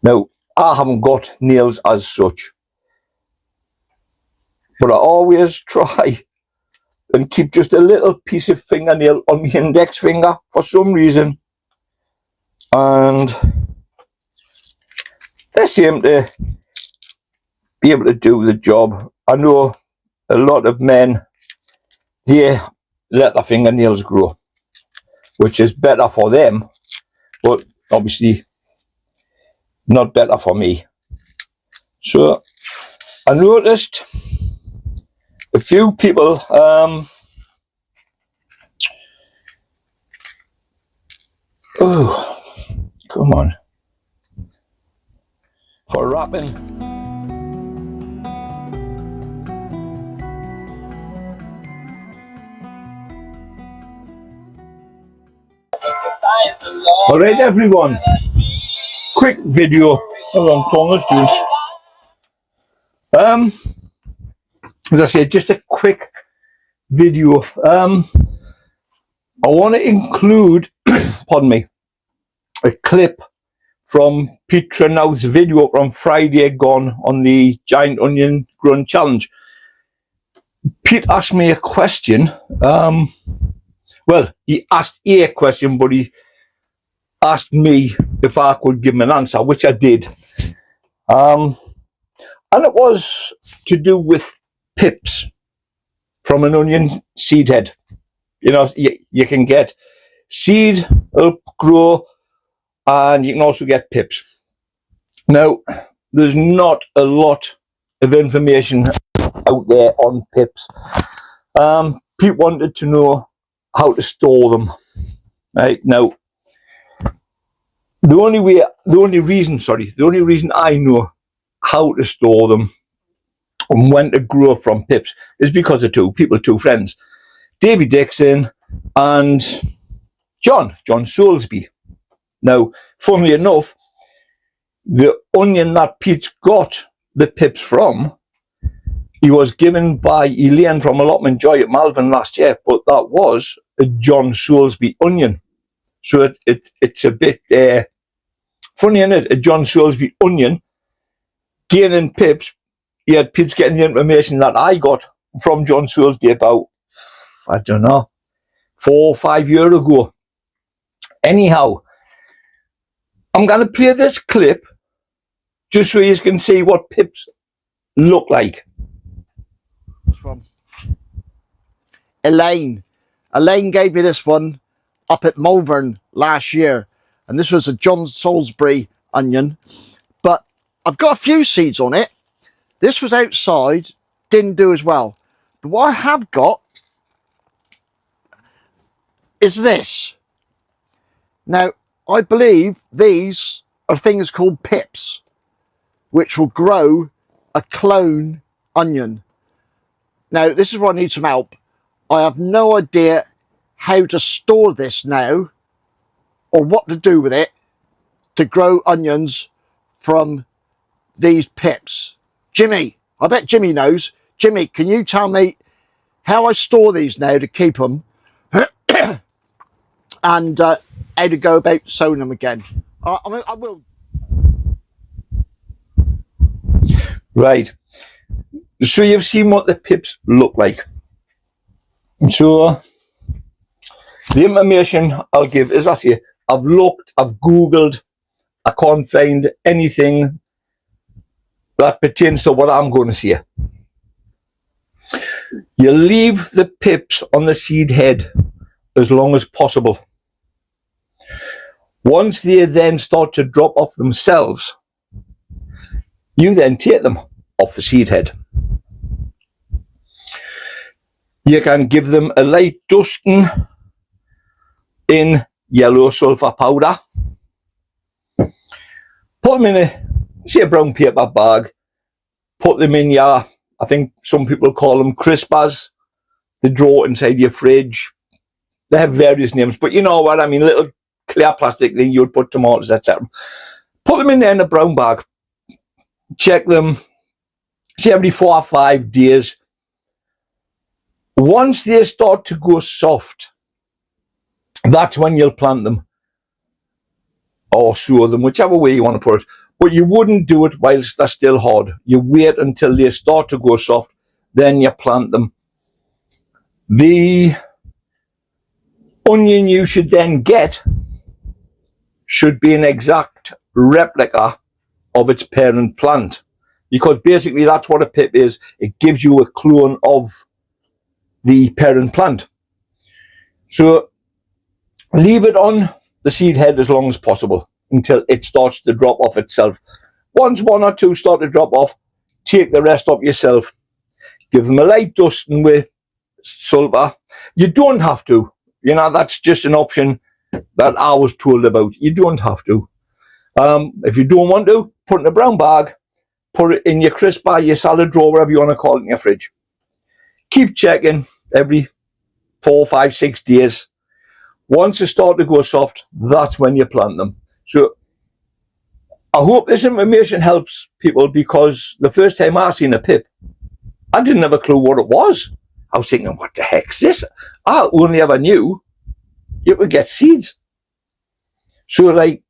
Now, I haven't got nails as such, but I always try and keep just a little piece of fingernail on my index finger for some reason, and they seem to be able to do the job. I know a lot of men, they let their fingernails grow, which is better for them, but obviously not better for me. So I noticed a few people oh, come on, for wrapping. Alright everyone, quick video. Hold on, Thomas, as I said, just a quick video. I want to include pardon me, a clip from Pete Trenowth's video from Friday gone on the Giant Onion Growing Challenge. Pete asked me a question. Well, he asked a question, but he asked me if I could give him an answer, which I did. And it was to do with pips from an onion seed head. You know, you can get seed, it'll grow, and you can also get pips. Now, there's not a lot of information out there on pips. Pete wanted to know how to store them. Right now, the only reason I know how to store them and when to grow from pips is because of two friends, Davy Dixon and John Soulsby. Now, funnily enough, the onion that Pete's got the pips from, he was given by Elaine from Allotment Joy at Malvern last year, but that was a John Soulsby onion. So it's a bit funny, isn't it? A John Soulsby onion gaining pips, yet Pete's getting the information that I got from John Soulsby about, I don't know, 4 or 5 years ago. Anyhow, I'm going to play this clip just so you can see what pips look like. From Elaine. Elaine gave me this one up at Malvern last year, and this was a John Salisbury onion, but I've got a few seeds on it. This was outside, didn't do as well, but what I have got is this. Now, I believe these are things called pips, which will grow a clone onion. Now, this is where I need some help. I have no idea how to store this now or what to do with it to grow onions from these pips. Jimmy, I bet Jimmy knows. Jimmy, can you tell me how I store these now to keep them and how to go about sowing them again? I will. Right. So you've seen what the pips look like. So the information I'll give is, I say, I've looked, I've Googled, I can't find anything that pertains to what I'm going to say. You leave the pips on the seed head as long as possible. Once they then start to drop off themselves, you then take them off the seed head. You can give them a light dusting in yellow sulphur powder. Put them in a brown paper bag. Put them in your, I think some people call them crispers. They draw inside your fridge. They have various names, but you know what I mean, little clear plastic thing you would put tomatoes, etc. Put them in there in a brown bag. Check them, say every 4 or 5 days. Once they start to go soft, that's when you'll plant them or sow them, whichever way you want to put it. But you wouldn't do it whilst they're still hard. You wait until they start to go soft, then you plant them. The onion you should then get should be an exact replica of its parent plant, because basically that's what a pip is. It gives you a clone of the parent plant. So leave it on the seed head as long as possible until it starts to drop off itself. Once one or two start to drop off, take the rest up yourself. Give them a light dusting with sulfur. You don't have to. You know, that's just an option that I was told about. You don't have to. If you don't want to, put it in a brown bag, put it in your crisp bar, your salad drawer, whatever you want to call it, in your fridge. Keep checking every 4, 5, 6 days. Once they start to go soft, that's when you plant them. So I hope this information helps people, because the first time I seen a pip, I didn't have a clue what it was. I was thinking, what the heck's this? I only ever knew you could get seeds. So, like,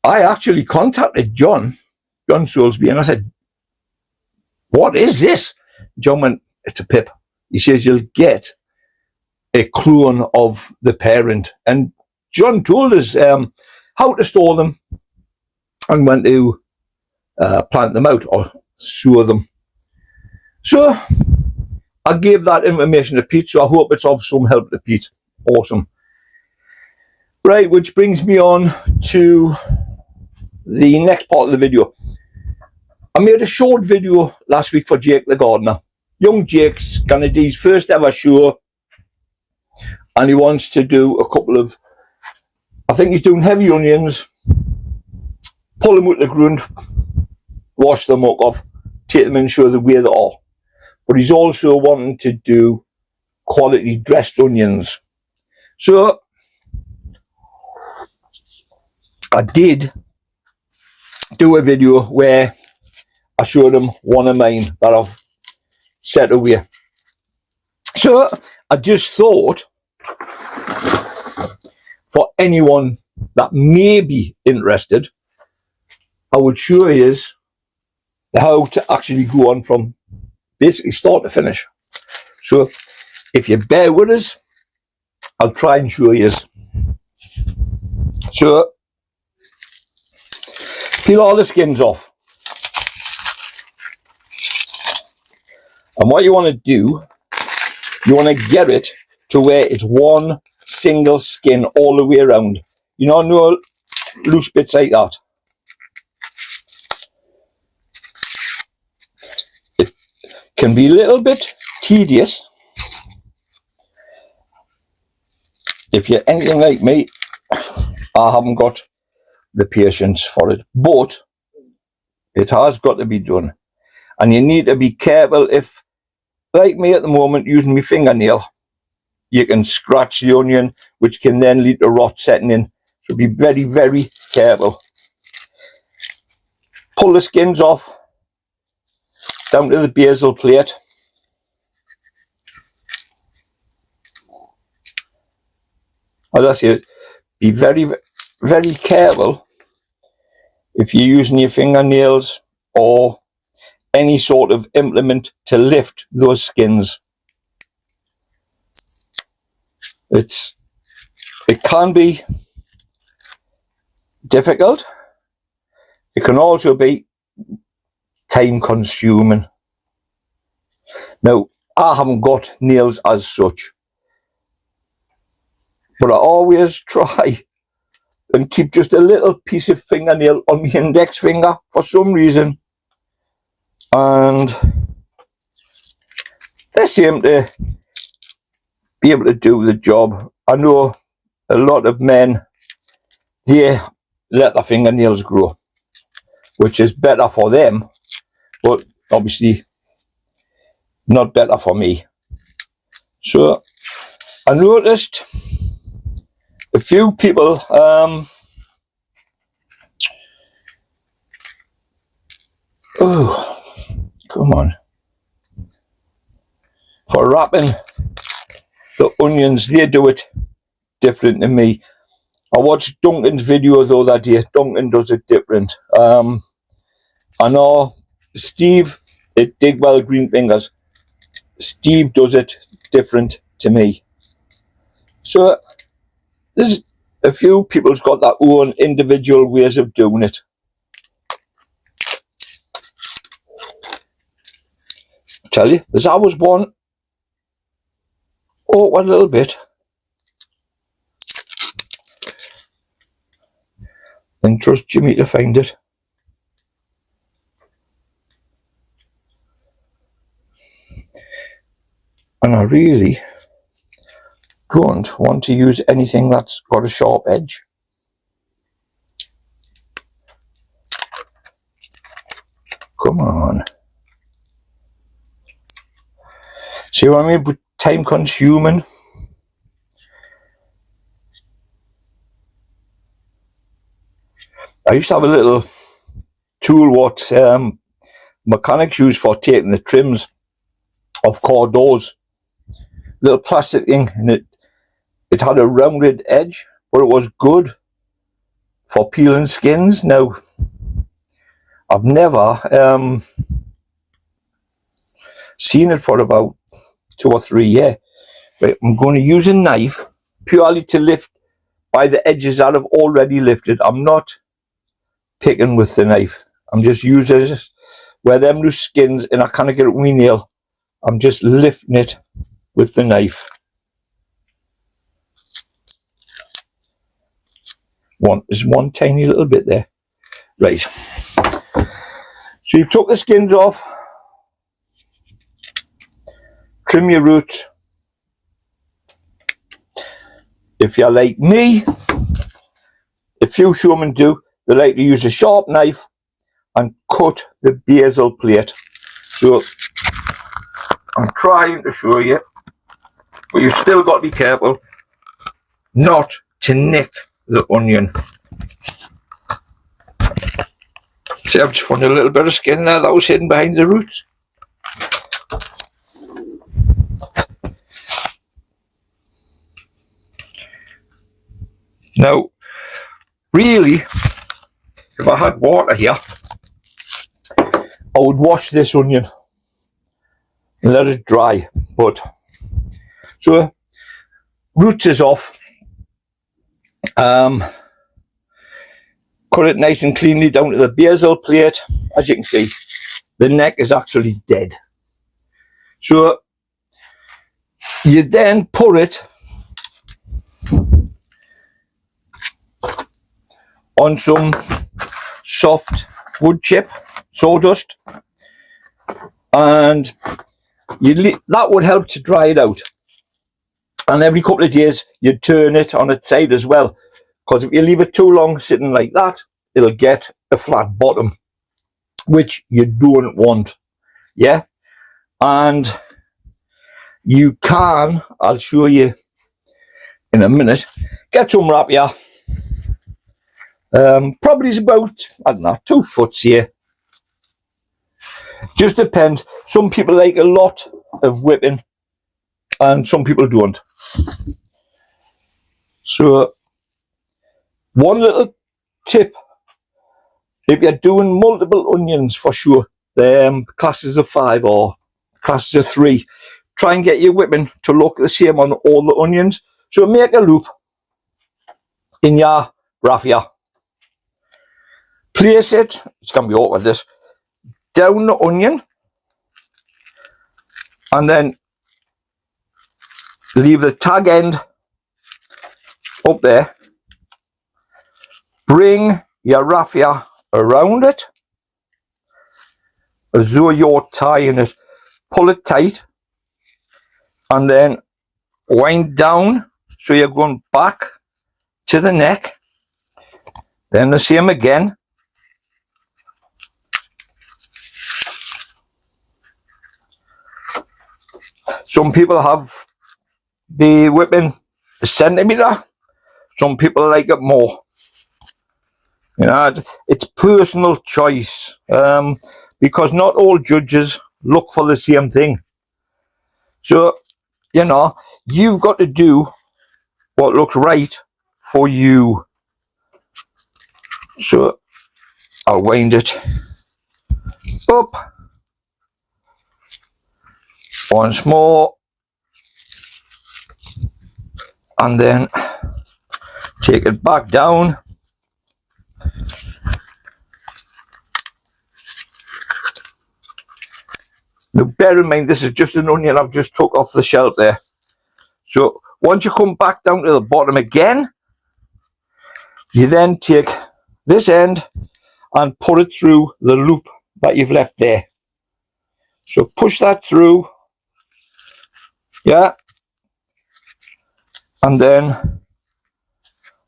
I actually contacted John Soulsby, and I said, what is this? John went, it's a pip. He says, you'll get a clone of the parent. And John told us how to store them and when to plant them out or sow them. So I gave that information to Pete, so I hope it's of some help to Pete. Awesome. Right, which brings me on to the next part of the video. I made a short video last week for Jake the gardener. Young Jake's gonna do his first ever show, and he wants to do a couple of, I think he's doing heavy onions, pull them out the ground, wash them off, take them and show the way they are. But he's also wanting to do quality dressed onions. So I did do a video where I showed him one of mine that I've set away. So I just thought, for anyone that may be interested, I would show you how to actually go on from basically start to finish. So if you bear with us, I'll try and show you. So peel all the skins off. And what you want to do, you want to get it to where it's one single skin all the way around. You know, no loose bits like that. It can be a little bit tedious if you're anything like me. I haven't got the patience for it, but it has got to be done. And you need to be careful. If, like me at the moment, using my fingernail, you can scratch the onion, which can then lead to rot setting in. So be very, very careful. Pull the skins off down to the basil plate. As I say, be very, very careful if you're using your fingernails or any sort of implement to lift those skins. It can be difficult. It can also be time consuming. Now, I haven't got nails as such, but I always try and keep just a little piece of fingernail on my index finger for some reason, and they seem to be able to do the job. I know a lot of men, they let their fingernails grow, which is better for them, but obviously not better for me. So I noticed a few people oh, come on, for wrapping the onions, they do it different to me. I watched Duncan's video the other day. Duncan does it different. I know Steve at Digwell Green Fingers, Steve does it different to me. So there's a few people's got their own individual ways of doing it. I tell you, there's always one awkward little bit. And trust Jimmy to find it. And I really don't want to use anything that's got a sharp edge. Come on. See what I mean? But time consuming. I used to have a little tool what mechanics use for taking the trims of car doors. Little plastic thing, and it had a rounded edge, but it was good for peeling skins. Now, I've never seen it for about 2 or 3 years. But I'm going to use a knife purely to lift by the edges that I've already lifted. I'm not picking with the knife. I'm just using it where them loose skins and I can't get it with my nail. I'm just lifting it with the knife. There's one tiny little bit there. Right. So you've took the skins off. Trim your roots. If you're like me, a few showmen do, they like to use a sharp knife and cut the basil plate. So I'm trying to show you, but you've still got to be careful not to nick the onion. See, I've just found a little bit of skin there that was hidden behind the roots. Now, really, if I had water here, I would wash this onion and let it dry. But so roots is off. Cut it nice and cleanly down to the basil plate. As you can see, the neck is actually dead. So you then put it on some soft wood chip, sawdust, and that would help to dry it out. And every couple of days you turn it on its side as well, because if you leave it too long sitting like that, it'll get a flat bottom, which you don't want. Yeah, and you can, I'll show you in a minute, get some rapier. Probably is about, I don't know, 2 foot here. Just depends. Some people like a lot of whipping and some people don't. So one little tip, if you're doing multiple onions, for sure, classes of 5 or classes of 3, try and get your whipping to look the same on all the onions. So make a loop in your raffia. Place it, it's going to be awkward this, down the onion, and then leave the tag end up there. Bring your raffia around it as though you're tying it. Pull it tight and then wind down so you're going back to the neck. Then the same again. Some people have the whipping a centimetre, some people like it more. You know, it's personal choice, because not all judges look for the same thing. So, you know, you've got to do what looks right for you. So I'll wind it up once more, and then take it back down. Now bear in mind, this is just an onion I've just took off the shelf there. So once you come back down to the bottom again, you then take this end and put it through the loop that you've left there. So push that through, yeah, and then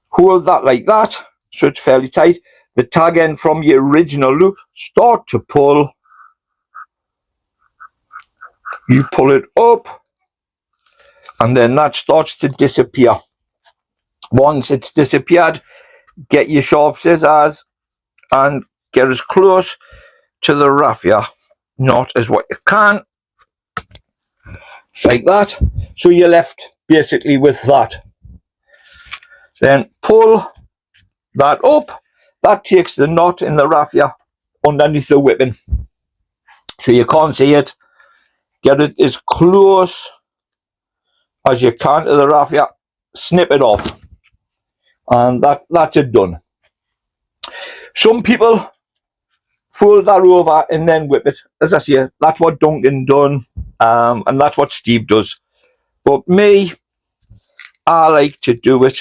hold that like that, so it's fairly tight. The tag end from your original loop, start to pull. You pull it up, and then that starts to disappear. Once it's disappeared, get your sharp scissors and get as close to the raffia knot as what you can, like that. So you're left basically with that. Then pull that up. That takes the knot in the raffia underneath the whipping, so you can't see it. Get it as close as you can to the raffia, snip it off, and that's it done. Some people fold that over and then whip it. As I say, that's what Duncan done, and that's what Steve does. But me, I like to do it,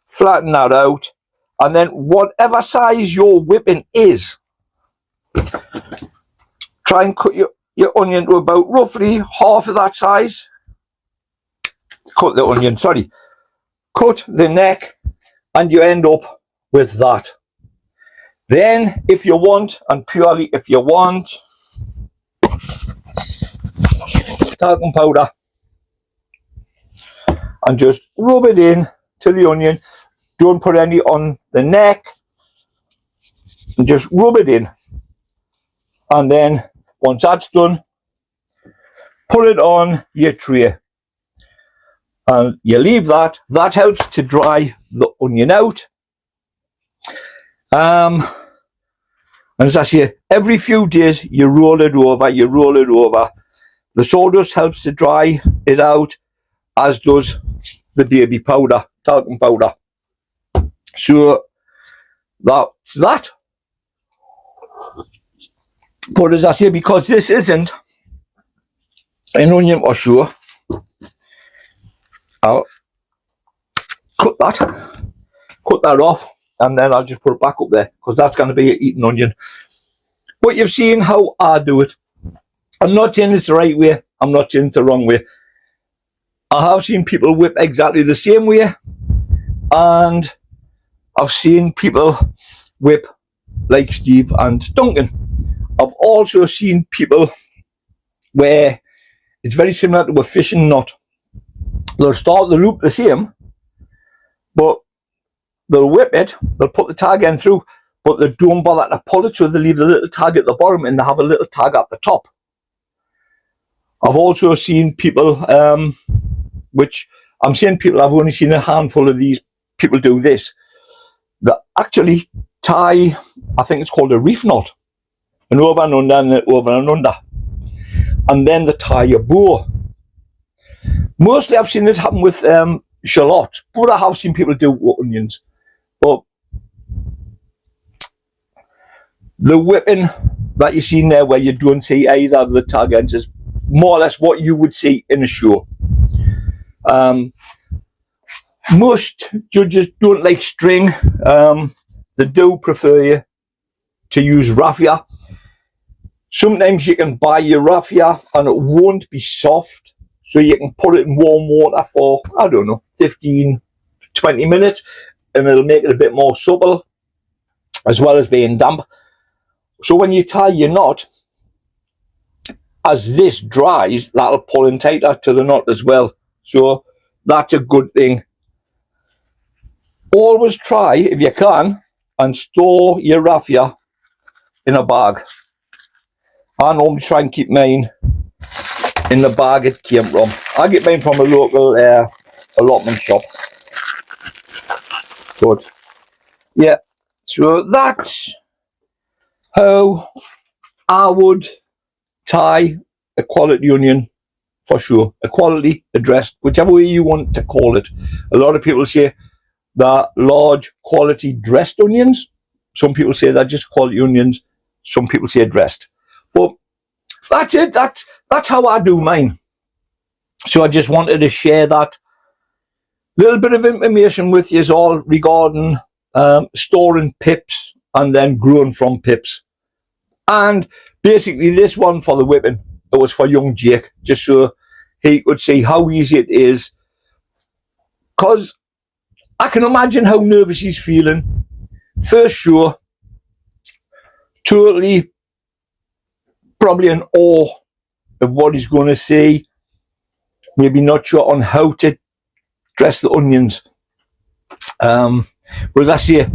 flatten that out, and then whatever size your whipping is, try and cut your onion to about roughly half of that size. Cut the onion, sorry. Cut the neck, and you end up with that. Then, if you want, and purely if you want, talcum powder, and just rub it in to the onion. Don't put any on the neck, and just rub it in. And then, once that's done, put it on your tray. And you leave that. That helps to dry the onion out. And as I say, every few days you roll it over, The sawdust helps to dry it out, as does the baby powder, talcum powder. So that's that. But as I say, because this isn't an onion for sure, I'll cut that off, and then I'll just put it back up there, because that's going to be an eaten onion. But you've seen how I do it. I'm not saying it's the right way, I'm not saying it's the wrong way. I have seen people whip exactly the same way, and I've seen people whip like Steve and Duncan. I've also seen people where it's very similar to a fishing knot. They'll start the loop the same, but they'll whip it, they'll put the tag end through, but they don't bother to pull it, so they leave the little tag at the bottom and they have a little tag at the top. I've also seen people, which I'm saying people, I've only seen a handful of these people do this. They actually tie, I think it's called a reef knot, an over and under and an over and under. And then they tie a bow. Mostly I've seen it happen with shallots, but I have seen people do with onions. But the whipping that you see there, where you don't see either of the tag ends, is more or less what you would see in a show. Most judges don't like string. They do prefer you to use raffia. Sometimes you can buy your raffia and it won't be soft, so you can put it in warm water for, I don't know, 15, 20 minutes, and it'll make it a bit more supple, as well as being damp. So when you tie your knot, as this dries, that'll pull in tighter to the knot as well. So that's a good thing. Always try, if you can, and store your raffia in a bag. I normally try and keep mine in the bag it came from. I get mine from a local allotment shop. But yeah, so that's how I would tie a quality onion, for sure. A quality, a dressed, whichever way you want to call it. A lot of people say they're large quality dressed onions. Some people say they're just quality onions. Some people say dressed. But that's it. That's how I do mine. So I just wanted to share that little bit of information with you all regarding storing pips and then growing from pips. And basically this one for the whipping, it was for young Jake, just so he could see how easy it is. Because I can imagine how nervous he's feeling. First show, totally probably in awe of what he's going to see. Maybe not sure on how to dress the onions. But as I say,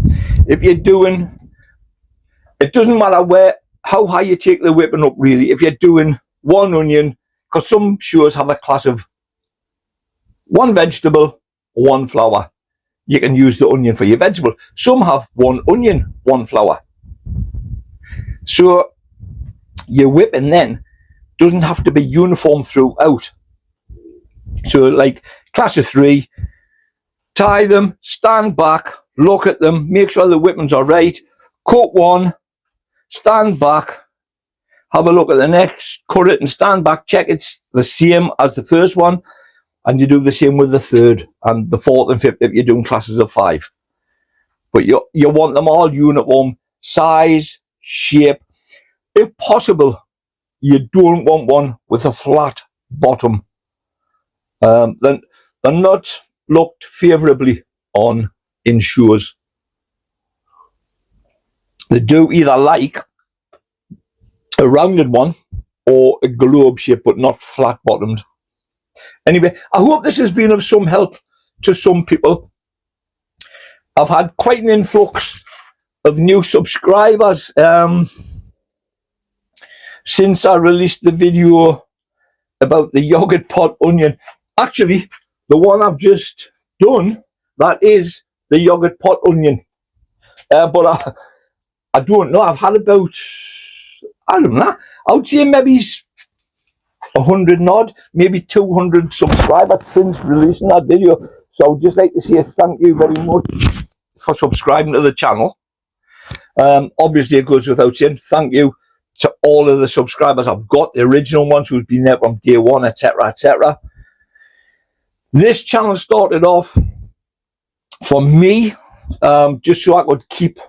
if you're doing, it doesn't matter how high you take the whipping up really. If you're doing one onion, because some shows have a class of one vegetable, one flour. You can use the onion for your vegetable. Some have one onion, one flour. So your whipping then doesn't have to be uniform throughout. So like class of 3, tie them, stand back, look at them, make sure the whippings are right, cut one, stand back, have a look at the next, cut it and stand back, check it's the same as the first one, and you do the same with the third and the fourth and fifth if you're doing classes of 5. But you want them all uniform, size, shape. If possible, you don't want one with a flat bottom. Then they're not looked favourably on in shows. They do either like a rounded one or a globe shape, but not flat bottomed. Anyway, I hope this has been of some help to some people. I've had quite an influx of new subscribers since I released the video about the yogurt pot onion. Actually, the one I've just done, that is the yogurt pot onion. But I don't know, I've had about, I don't know, I would say maybe 100 odd, maybe 200 subscribers since releasing that video. So I would just like to say thank you very much for subscribing to the channel. Obviously it goes without saying, thank you to all of the subscribers I've got, the original ones who've been there from day one, etc, etc. This channel started off for me, just so I could keep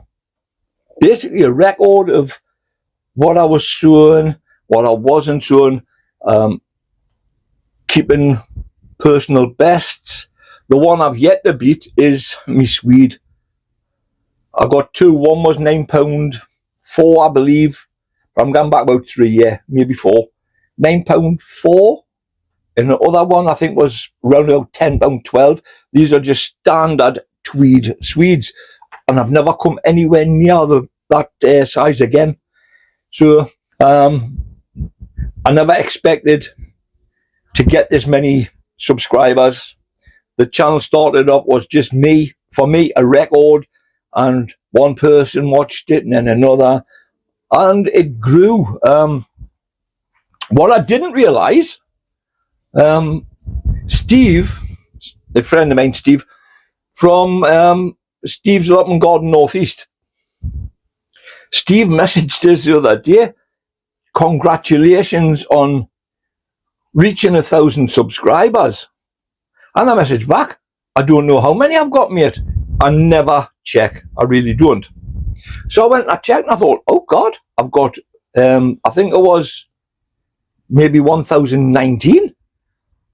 basically a record of what I was showing, what I wasn't showing, keeping personal bests. The one I've yet to beat is me Swede. I got 2. One was £9.4, I believe. But I'm going back about 3, yeah, maybe 4. £9.4. And the other one I think was around about £10.12. These are just standard tweed Swedes, and I've never come anywhere near that size again. So I never expected to get this many subscribers. The channel started off was just me, for me, a record, and one person watched it and then another, and it grew. What I didn't realize, Steve, a friend of mine, Steve, from Steve's Allotment Garden Northeast, Steve messaged us the other day, congratulations on reaching 1,000 subscribers. And I messaged back, I don't know how many I've got, mate. I never check, I really don't. So I went and I checked and I thought, oh God, I've got, I think it was maybe 1,019.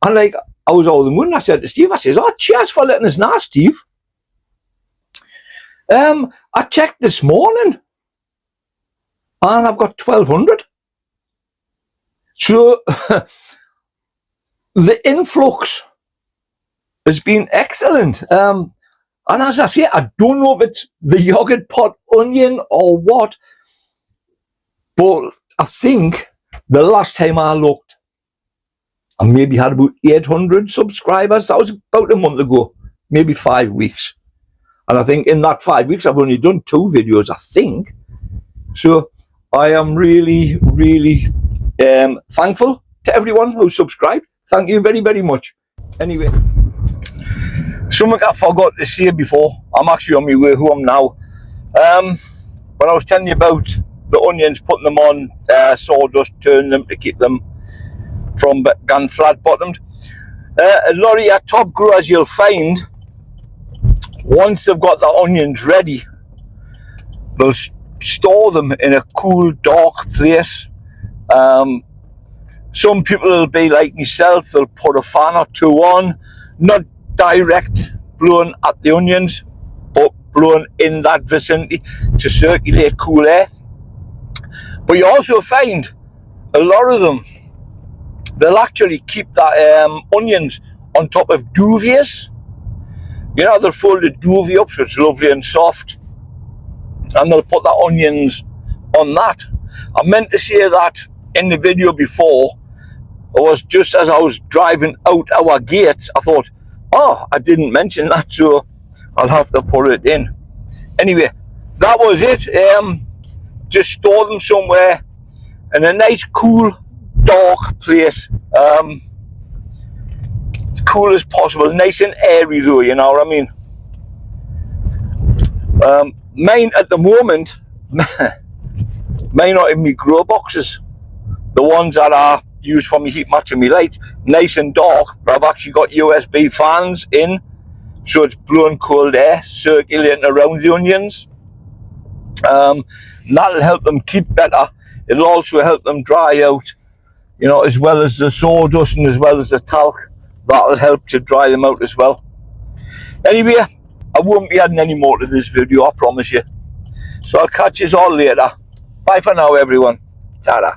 And like, I was all the moon. I said to Steve, I says, oh, cheers for letting us know, Steve. I checked this morning and I've got 1,200. So the influx has been excellent. And as I say, I don't know if it's the yogurt pot onion or what, but I think the last time I looked, I maybe had about 800 subscribers. That was about a month ago, maybe 5 weeks. And I think in that 5 weeks, I've only done 2 videos, I think. So I am really, really thankful to everyone who subscribed. Thank you very, very much. Anyway, something I forgot to say before. I'm actually on my way home now. When I was telling you about the onions, putting them on sawdust, turning them to keep them from getting flat-bottomed. A lot of your top growers, you'll find, once they've got the onions ready, they'll store them in a cool, dark place. Some people will be like myself, they'll put a fan or 2 on, not direct blowing at the onions, but blowing in that vicinity to circulate cool air. But you also find a lot of them, they'll actually keep that onions on top of duvets. You know, they'll fold the duvet up so it's lovely and soft, and they'll put the onions on that. I meant to say that in the video before. It was just as I was driving out our gates, I thought, oh, I didn't mention that, so I'll have to put it in. Anyway, that was it. Just store them somewhere in a nice, cool, dark place. Cool as possible, nice and airy though, you know what I mean? Mine at the moment, mine are in my grow boxes. The ones that are used for my heat mats and my lights, nice and dark, but I've actually got USB fans in, so it's blowing cold air, circulating around the onions. That'll help them keep better. It'll also help them dry out, you know, as well as the sawdust and as well as the talc. That'll help to dry them out as well. Anyway, I won't be adding any more to this video, I promise you. So I'll catch you all later. Bye for now, everyone. Ta-da.